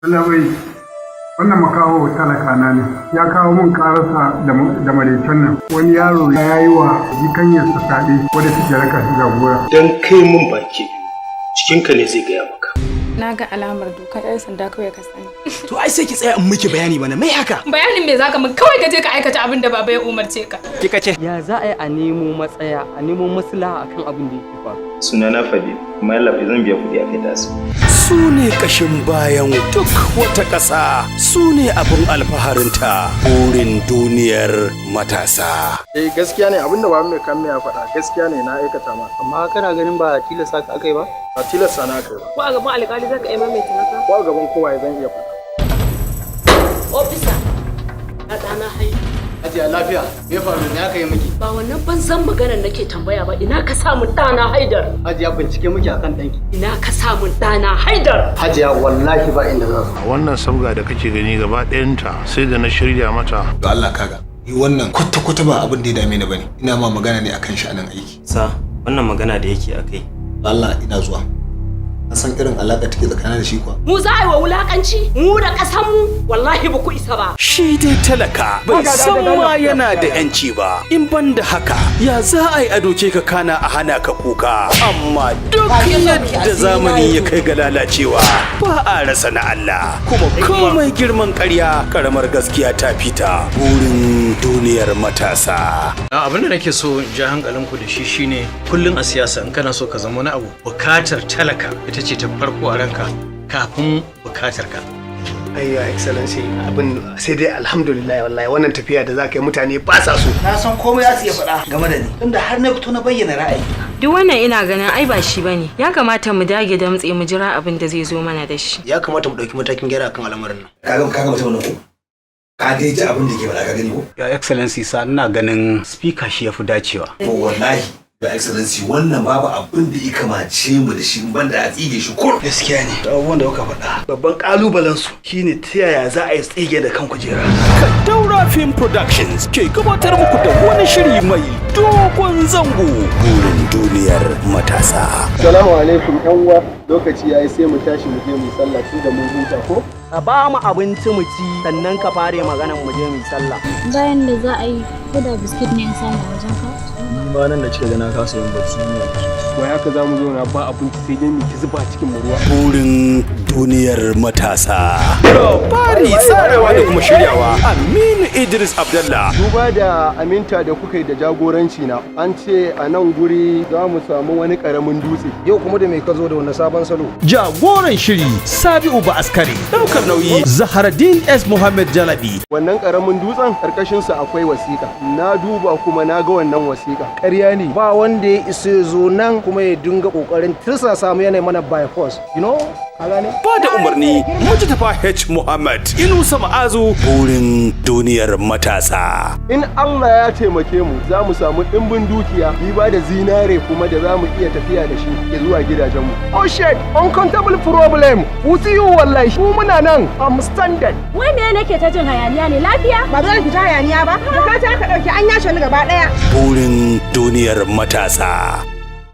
Labai, wannan makaho talaka na ne, ya kawo min karasa da maraicen nan. Wani yaro ya yi wa jikanyarsa saɗe wadda take raka shi jagora. Dan kai mun baki, cikinka ne zai gaya maka. Na ga alamar dokar 'yan sanda kawai ka sani. To ai sai ki tsaya in miki bayani mana, mai haka? Bayanin me zaka min kawai ka je ka aikata abin da baba ya umarce ka. Kika ce ya za a yi a nemo matsaya, a nemo maslaha akan abin da yake faru. Sunana Fadil, kuma yalla bai zan biya kuɗi a kai tasu. Su ne ƙashin bayan duk wata ƙasa, su ne abin alfaharinta. Burin duniyar matasa. Gaskiya ne abinda ba mai kan ya faɗa, gaskiya ne na aikata ma. Amma kana ganin ba tilasta ka akai ba? Ba tilasta na kai ba. Ko a gaban alƙali zaka yi maimaita haka? Ko a gaban kowa zan iya faɗa. Ofisa, na ɗana haihu. Hajiya lafiya, me faru ne aka yi miki? Ba wannan banzan maganar nake tambaya ba, ina ka samu ɗana Haidar? Hajiya bincike muke akan danki. Ina ka samu ɗana Haidar? Hajiya wallahi ba inda za su. Wannan sabga da kake gani gaba ɗayanta sai da na shirya mata. To Allah kaga, ni wannan kwata-kwata ba abin da ya dame ni bane. Ina ma magana ne akan sha'anin aiki. Sa, wannan magana da yake akai. Allah ina zuwa. Ka san irin alaƙa take tsakanin da shi kuwa? Mu za a yi wa wulaƙanci? Mu da ƙasanmu? Wallahi ba ku isa ba. Shi dai talaka bai san ma yana da yanci ba. In ban da haka, ya za a yi a doke ka kana a hana ka kuka. Amma duk yadda zamani ya kai ga lalacewa, ba a rasa na Allah. Kuma komai girman ƙarya, ƙaramar gaskiya ta fita. Burin duniyar matasa. Abin da nake so in ja hankalinku da shi shine kullum a siyasa in kana so ka zama wani abu, bukatar talaka ita ce ta farko a ranka kafin bukatar ka. Ayya excellency abin sai dai alhamdulillah wallahi wannan tafiya da zaka yi mutane ba sa so. Na san komai za su iya faɗa game da ni. Tunda har na fito na bayyana ra'ayi. Duk wannan ina ganin ai ba shi bane. Ya kamata mu dage damtse mu jira abin da zai zo mana da shi. Ya kamata mu ɗauki matakin gyara kan al'amarin nan. Kaga mutum nan ko? Ka dai ji abin da ke faɗa ka gani ko? Ya excellency sa ina ganin speaker shi yafi dacewa. Wallahi Your Excellency wannan babu abin da ya kamace mu da shi banda a tsige shi kur. Gaskiya ne. Abubuwan da kuka faɗa. Babban kalubalen su shine ta yaya za a yi tsige da kan kujera. Daura Film Productions ke gabatar muku da wani shiri mai dogon zango. Burin duniyar matasa. Assalamu alaikum yan uwa. Lokaci yayi sai mu tashi mu je mu sallah tun da mun huta ko? Ka ba mu abinci mu ci sannan ka fare maganan mu je mu sallah. Bayan da za a yi ko da biskit ne in samu wajen ka. Ba nan da cika gana kasa yin bacci ne. Wai haka za mu zauna ba abinci sai dai mu ki zuba cikin mu ruwa. Burin duniyar matasa. Bari tsarawa da kuma shiryawa. Aminu Idris Abdallah. Duba da aminta da kuka yi da jagoranci na, an ce a nan guri za mu samu wani karamin dutse. Yau kuma da mai ka zo da wani sabon salo. Jagoran shiri Sabi'u ba askari. Daukar nauyi Zaharaddin S Muhammad Jalabi. Wannan karamin dutsen karkashin sa akwai wasiƙa. Na duba kuma na ga wannan wasiƙa. Ƙarya ne. Ba wanda ya isa ya zo nan kuma ya dinga kokarin tirsasa mu yana mana by force. You know? Ka gane? Ba da umarni Mujtafa H Muhammad. Inusa Ma'azu. Burin duniyar matasa. In Allah ya taimake mu za mu samu ɗimbin dukiya, riba da zinare kuma da za mu iya tafiya da shi zuwa gidajenmu. Oh shit, uncountable problem. Wuti you wallahi. Mu muna nan, I'm standard. Wai me nake ta jin hayaniya ne lafiya? Ba zan fita hayaniya ba. Ka ta ka ɗauki an yashe ni gaba ɗaya. Burin duniyar matasa.